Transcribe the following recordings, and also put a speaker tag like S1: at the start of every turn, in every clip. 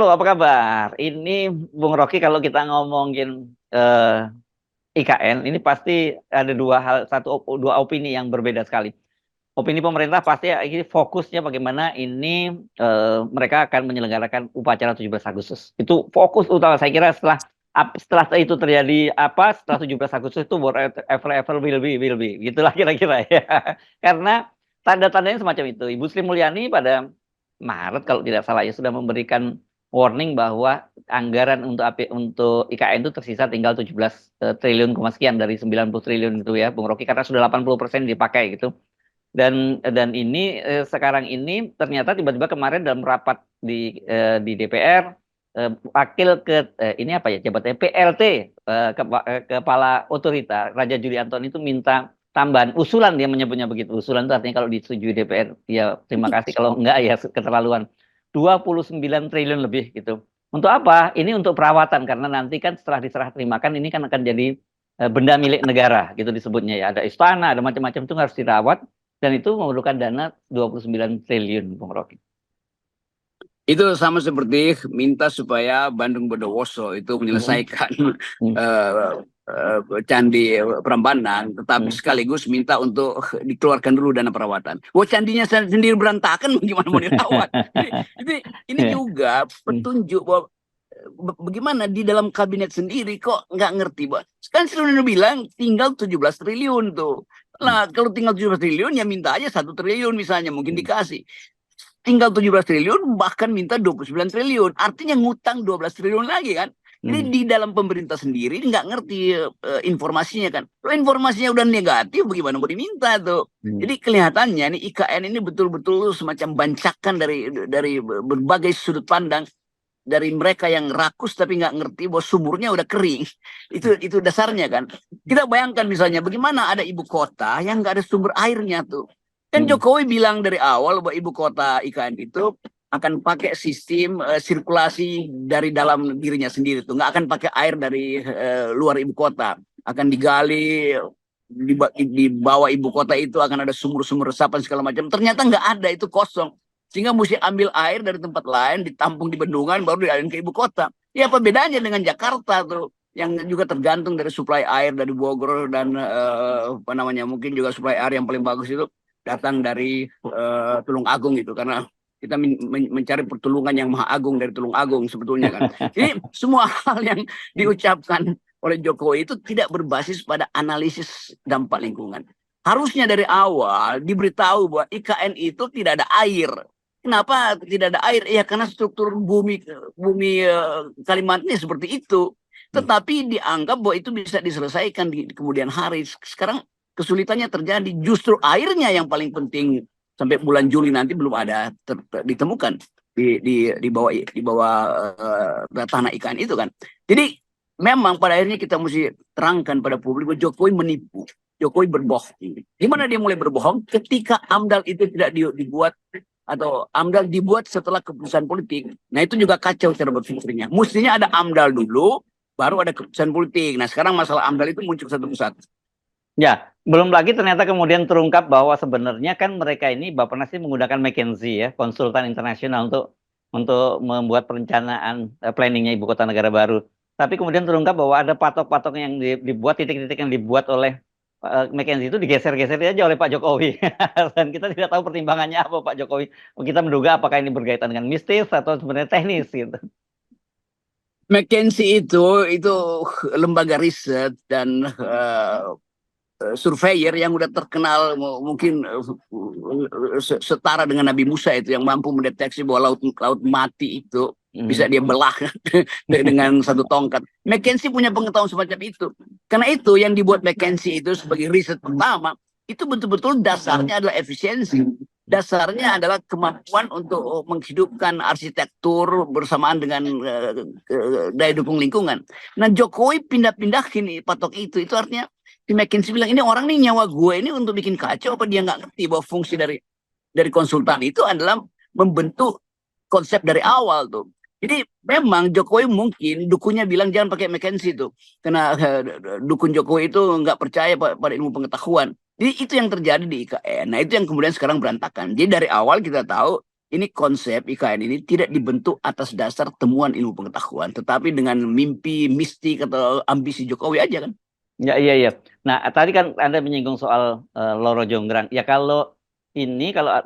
S1: Halo, apa kabar? Ini Bung Rocky kalau kita ngomongin IKN, ini pasti ada dua hal, dua opini yang berbeda sekali. Opini pemerintah pasti ini fokusnya bagaimana ini mereka akan menyelenggarakan upacara 17 Agustus. Itu fokus utama. Saya kira setelah itu terjadi apa? Setelah 17 Agustus itu whatever will be. Gitulah kira-kira ya. Karena tanda-tandanya semacam itu. Ibu Sri Mulyani pada Maret kalau tidak salah ya sudah memberikan warning bahwa anggaran untuk IKN itu tersisa tinggal 17 triliun sekian dari 90 triliun itu ya Bung Rocky, karena sudah 80% dipakai gitu. Dan ini sekarang ini ternyata tiba-tiba kemarin dalam rapat di DPR, wakil ini apa ya jabatannya PLT, kepala otorita Raja Juli Antoni itu minta tambahan usulan, dia menyebutnya begitu. Usulan itu artinya kalau disetujui DPR ya terima kasih, kalau enggak ya keterlaluan. 29 triliun lebih gitu. Untuk apa? Ini untuk perawatan, karena nanti kan setelah diserah terimakan ini kan akan jadi benda milik negara gitu disebutnya ya. Ada istana, ada macam-macam, itu harus dirawat, dan itu memerlukan dana 29 triliun, Bung Rocky.
S2: Itu sama seperti minta supaya Bandung Bondowoso itu menyelesaikan Candi Prambanan, tetapi sekaligus minta untuk dikeluarkan dulu dana perawatan. Wah, candinya sendiri berantakan, gimana mau dirawat? Ini juga petunjuk bahwa bagaimana di dalam kabinet sendiri kok nggak ngerti, Pak. Sekarang sudah bilang tinggal 17 triliun tuh. Nah, kalau tinggal 17 triliun ya minta aja 1 triliun misalnya, mungkin dikasih. Tinggal 17 triliun, bahkan minta 29 triliun. Artinya ngutang 12 triliun lagi kan. Jadi di dalam pemerintah sendiri nggak ngerti informasinya kan. Kalau informasinya udah negatif, bagaimana mau diminta tuh. Jadi kelihatannya nih IKN ini betul-betul semacam bancakan dari berbagai sudut pandang. Dari mereka yang rakus tapi nggak ngerti bahwa sumurnya udah kering. Itu dasarnya kan. Kita bayangkan misalnya bagaimana ada ibu kota yang nggak ada sumber airnya tuh. Kan Jokowi bilang dari awal bahwa ibu kota IKN itu akan pakai sistem sirkulasi dari dalam dirinya sendiri tuh, nggak akan pakai air dari luar ibu kota, akan digali di bawah ibu kota itu akan ada sumur-sumur resapan segala macam. Ternyata nggak ada, itu kosong, sehingga mesti ambil air dari tempat lain, ditampung di bendungan, baru dialirin ke ibu kota. Ya apa bedanya dengan Jakarta tuh, yang juga tergantung dari suplai air dari Bogor dan apa namanya, mungkin juga suplai air yang paling bagus itu datang dari Tulung Agung gitu, karena kita mencari pertolongan yang maha agung dari Tulung Agung sebetulnya kan. Jadi semua hal yang diucapkan oleh Jokowi itu tidak berbasis pada analisis dampak lingkungan. Harusnya dari awal diberitahu bahwa IKN itu tidak ada air. Kenapa tidak ada air? Ya karena struktur bumi Kalimantan seperti itu. Tetapi dianggap bahwa itu bisa diselesaikan di kemudian hari. Sekarang kesulitannya terjadi justru airnya yang paling penting, sampai bulan Juli nanti belum ada ditemukan di bawah tanah IKN itu kan. Jadi memang pada akhirnya kita mesti terangkan pada publik bahwa Jokowi menipu, Jokowi berbohong. Gimana dia mulai berbohong? Ketika AMDAL itu tidak dibuat, atau AMDAL dibuat setelah keputusan politik. Nah itu juga kacau cara berpikirnya. Mestinya ada AMDAL dulu, baru ada keputusan politik. Nah sekarang masalah AMDAL itu muncul satu persatu.
S1: Ya, belum lagi ternyata kemudian terungkap bahwa sebenarnya kan mereka ini Bappenas ini menggunakan McKinsey ya, konsultan internasional untuk membuat perencanaan planningnya ibu kota negara baru. Tapi kemudian terungkap bahwa ada patok-patok yang dibuat, titik-titik yang dibuat oleh McKinsey itu digeser-geser aja oleh Pak Jokowi. Dan kita tidak tahu pertimbangannya apa Pak Jokowi. Kita menduga apakah ini berkaitan dengan mistis atau sebenarnya teknis gitu.
S2: McKinsey itu lembaga riset dan surveyor yang udah terkenal, mungkin setara dengan Nabi Musa itu, yang mampu mendeteksi bahwa laut mati itu bisa dia belah dengan satu tongkat. McKinsey punya pengetahuan semacam itu. Karena itu yang dibuat McKinsey itu sebagai riset pertama, itu betul-betul dasarnya adalah efisiensi. Dasarnya adalah kemampuan untuk menghidupkan arsitektur bersamaan dengan daya dukung lingkungan. Nah Jokowi pindah-pindahin patok itu artinya di McKinsey bilang, ini orang nih nyawa gue ini untuk bikin kacau, apa dia nggak ngerti bahwa fungsi dari konsultan itu adalah membentuk konsep dari awal tuh. Jadi memang Jokowi mungkin dukunnya bilang jangan pakai McKinsey tuh, karena dukun Jokowi itu nggak percaya pada ilmu pengetahuan. Jadi itu yang terjadi di IKN. Nah itu yang kemudian sekarang berantakan. Jadi dari awal kita tahu ini konsep IKN ini tidak dibentuk atas dasar temuan ilmu pengetahuan, tetapi dengan mimpi mistik atau ambisi Jokowi aja kan.
S1: Ya, iya, iya. Nah, tadi kan Anda menyinggung soal Loro Jonggrang. Ya, kalau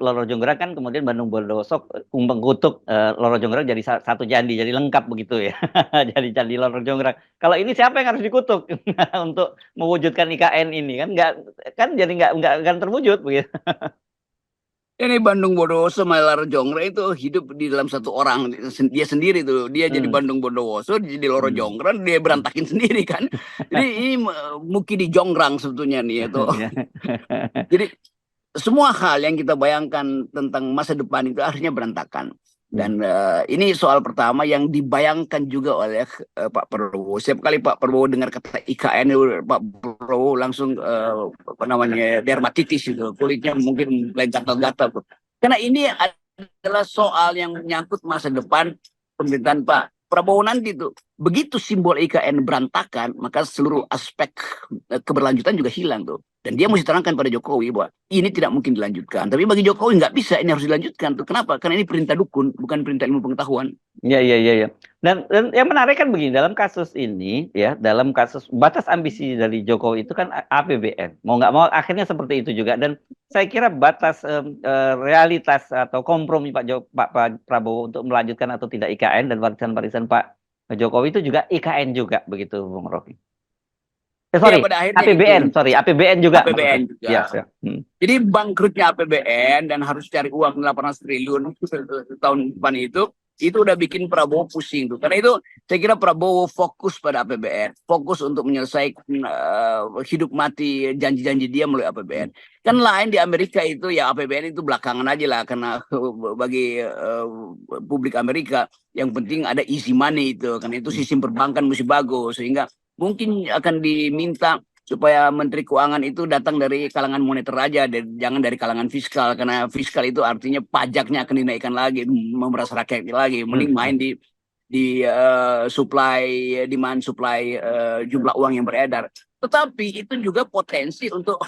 S1: Loro Jonggrang kan kemudian Bandung Bondowoso mengkutuk Loro Jonggrang jadi satu candi, jadi lengkap begitu ya. Jadi candi Loro Jonggrang. Kalau ini siapa yang harus dikutuk untuk mewujudkan IKN ini kan jadi nggak akan terwujud begitu.
S2: Ini Bandung Bondowoso Loro Jonggrang itu hidup di dalam satu orang, dia sendiri tuh, dia jadi Bandung Bondowoso, jadi Loro Jonggrang, dia berantakin sendiri kan. Jadi ini Muki di Jonggrang sebetulnya nih itu. Jadi semua hal yang kita bayangkan tentang masa depan itu akhirnya berantakan. Dan ini soal pertama yang dibayangkan juga oleh Pak Prabowo. Setiap kali Pak Prabowo dengar kata IKN, Pak Prabowo langsung dermatitis itu, kulitnya mungkin gatal-gatal. Karena ini adalah soal yang menyangkut masa depan pemerintahan Pak Prabowo nanti tuh. Begitu simbol IKN berantakan, maka seluruh aspek keberlanjutan juga hilang tuh. Dan dia mesti terangkan pada Jokowi bahwa ini tidak mungkin dilanjutkan. Tapi bagi Jokowi nggak bisa, ini harus dilanjutkan tuh. Kenapa? Karena ini perintah dukun, bukan perintah ilmu pengetahuan.
S1: Iya, iya, iya, iya. Dan yang menarik kan begini, dalam kasus ini ya, dalam kasus batas ambisi dari Jokowi itu kan APBN. Mau nggak mau akhirnya seperti itu juga. Dan saya kira batas realitas atau kompromi Pak Prabowo untuk melanjutkan atau tidak IKN dan warisan-warisan Pak Jokowi itu juga IKN juga begitu, Bung Rocky. Sorry,
S2: pada akhirnya
S1: APBN, sorry, APBN juga.
S2: APBN juga.
S1: Ya, ya.
S2: Jadi bangkrutnya APBN dan harus cari uang 800 triliun tahun depan itu udah bikin Prabowo pusing tuh. Karena itu saya kira Prabowo fokus pada APBN, fokus untuk menyelesaikan hidup mati janji-janji dia melalui APBN. Kan lain di Amerika itu ya APBN itu belakangan aja lah, karena bagi publik Amerika yang penting ada easy money itu, karena itu sistem perbankan mesti bagus, sehingga mungkin akan diminta supaya Menteri Keuangan itu datang dari kalangan moneter aja, jangan dari kalangan fiskal, karena fiskal itu artinya pajaknya akan dinaikkan lagi, memeras rakyat lagi. Mending main di supply demand supply jumlah uang yang beredar. Tetapi itu juga potensi untuk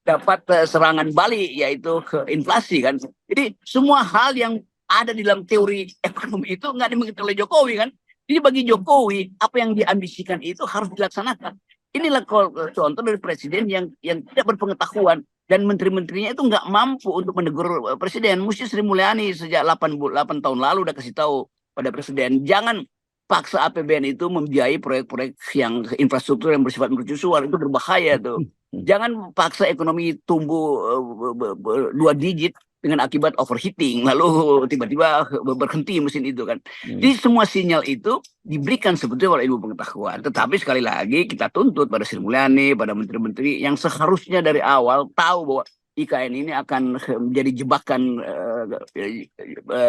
S2: dapat serangan balik, yaitu ke inflasi kan. Jadi semua hal yang ada di dalam teori ekonomi itu nggak dimiliki oleh Jokowi kan. Jadi bagi Jokowi, apa yang diambisikan itu harus dilaksanakan. Inilah contoh dari presiden yang tidak berpengetahuan, dan menteri-menterinya itu nggak mampu untuk menegur presiden. Mesti Sri Mulyani sejak 8 tahun lalu udah kasih tahu pada presiden, jangan paksa APBN itu membiayai proyek-proyek yang infrastruktur yang bersifat mercusuar, itu berbahaya tuh. Jangan paksa ekonomi tumbuh 2 digit dengan akibat overheating, lalu tiba-tiba berhenti mesin itu kan. Jadi semua sinyal itu diberikan sebetulnya oleh ilmu pengetahuan. Tetapi sekali lagi kita tuntut pada Sri Mulyani, pada menteri-menteri yang seharusnya dari awal tahu bahwa IKN ini akan menjadi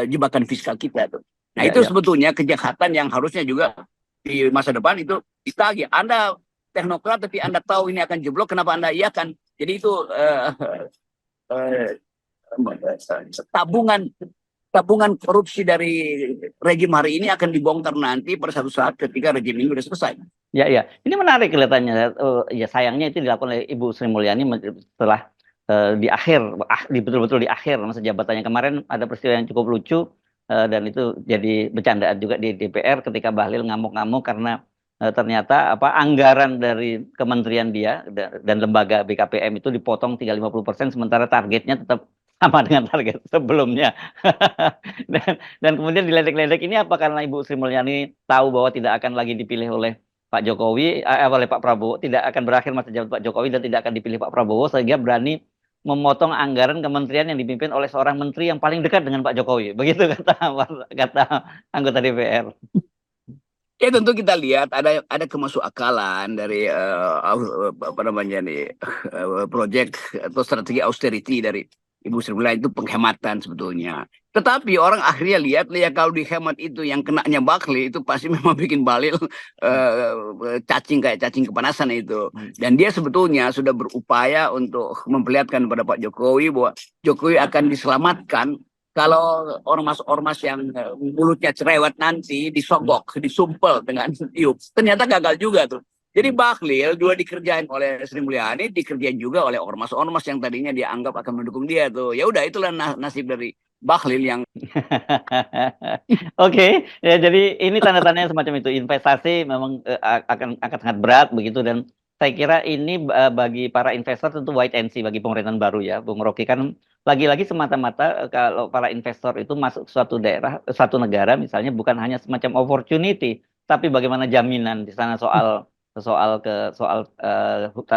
S2: jebakan fiskal kita tuh. Nah itu sebetulnya kejahatan yang harusnya juga di masa depan itu ditagih. Anda teknokrat tapi Anda tahu ini akan jeblok, kenapa Anda iakan? Jadi itu tabungan korupsi dari rejim hari ini akan dibongkar nanti pada satu saat ketika rejim ini sudah selesai.
S1: Ya, ya. Ini menarik kelihatannya. Ya sayangnya itu dilakukan oleh Ibu Sri Mulyani setelah betul-betul di akhir masa jabatannya. Kemarin ada peristiwa yang cukup lucu dan itu jadi bercandaan juga di DPR ketika Bahlil ngamuk-ngamuk karena ternyata anggaran dari kementerian dia dan lembaga BKPM itu dipotong 50% sementara targetnya tetap sama dengan target sebelumnya. dan kemudian diledek-ledek ini apa karena Ibu Sri Mulyani tahu bahwa tidak akan lagi dipilih oleh Pak Jokowi, oleh Pak Prabowo, tidak akan berakhir masa jabatan Pak Jokowi dan tidak akan dipilih Pak Prabowo, sehingga berani memotong anggaran kementerian yang dipimpin oleh seorang menteri yang paling dekat dengan Pak Jokowi. Begitu kata anggota DPR.
S2: Ya tentu kita lihat ada kemasukakalan dari proyek atau strategi austerity dari Ibu Sri Mulyani itu penghematan sebetulnya. Tetapi orang akhirnya lihat ya kalau dihemat itu yang kenanya Bahlil itu pasti memang bikin Bahlil cacing kepanasan itu. Dan dia sebetulnya sudah berupaya untuk memperlihatkan kepada Pak Jokowi bahwa Jokowi akan diselamatkan kalau ormas-ormas yang mulutnya cerewet nanti disogok, disumpel dengan tiup. Ternyata gagal juga tuh. Jadi Bahlil dua dikerjain oleh Sri Mulyani, dikerjain juga oleh ormas-ormas yang tadinya dianggap akan mendukung dia tuh. Ya udah itulah nasib dari Bahlil yang
S1: Oke, ya jadi ini tanda-tandanya semacam itu. Investasi memang akan sangat berat begitu, dan saya kira ini bagi para investor tentu wait and see bagi pemerintahan baru ya, Bung Rocky, kan lagi-lagi semata-mata kalau para investor itu masuk suatu daerah, satu negara misalnya, bukan hanya semacam opportunity, tapi bagaimana jaminan di sana soal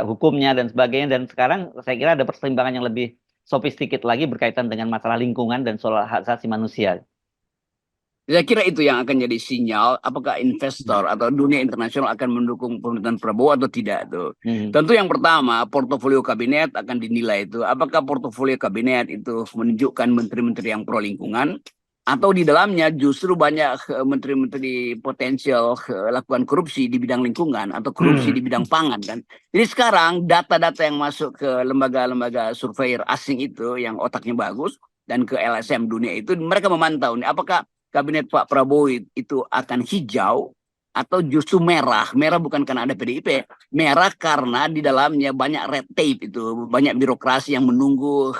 S1: hukumnya dan sebagainya. Dan sekarang saya kira ada pertimbangan yang lebih sophisticated lagi berkaitan dengan masalah lingkungan dan soal hak asasi manusia.
S2: saya kira itu yang akan jadi sinyal apakah investor atau dunia internasional akan mendukung pemerintahan Prabowo atau tidak tuh. Tentu yang pertama portofolio kabinet akan dinilai itu apakah portofolio kabinet itu menunjukkan menteri-menteri yang pro lingkungan atau di dalamnya justru banyak menteri-menteri potensial lakukan korupsi di bidang lingkungan atau korupsi di bidang pangan kan. Jadi sekarang data-data yang masuk ke lembaga-lembaga surveyor asing itu yang otaknya bagus dan ke LSM dunia itu mereka memantau nih apakah kabinet Pak Prabowo itu akan hijau atau justru merah. Merah bukan karena ada PDIP, merah karena di dalamnya banyak red tape itu, banyak birokrasi yang menunggu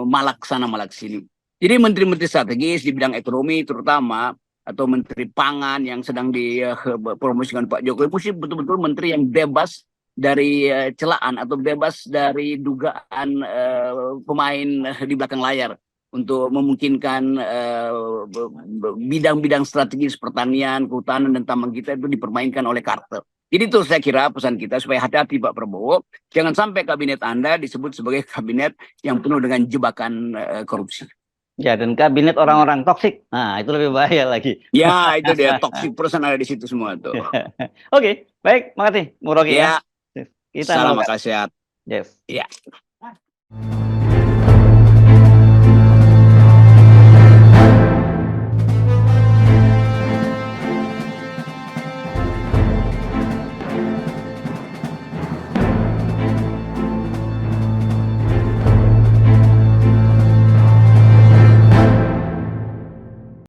S2: malak sana malak sini. Jadi menteri-menteri strategis di bidang ekonomi terutama atau menteri pangan yang sedang dipromosikan Pak Jokowi mesti betul-betul menteri yang bebas dari celaan atau bebas dari dugaan pemain di belakang layar untuk memungkinkan bidang-bidang strategis pertanian, kehutanan, dan tambang kita itu dipermainkan oleh kartel. Jadi itu saya kira pesan kita supaya hati-hati Pak Prabowo, jangan sampai kabinet Anda disebut sebagai kabinet yang penuh dengan jebakan korupsi.
S1: Ya, dan kabinet orang-orang toksik, nah itu lebih bahaya lagi.
S2: Ya, itu dia, toksik perusahaan ada di situ semua tuh.
S1: Oke, baik, makasih, Bung Rocky ya.
S2: Kita salam akal sehat.
S1: Yes.
S2: Ya.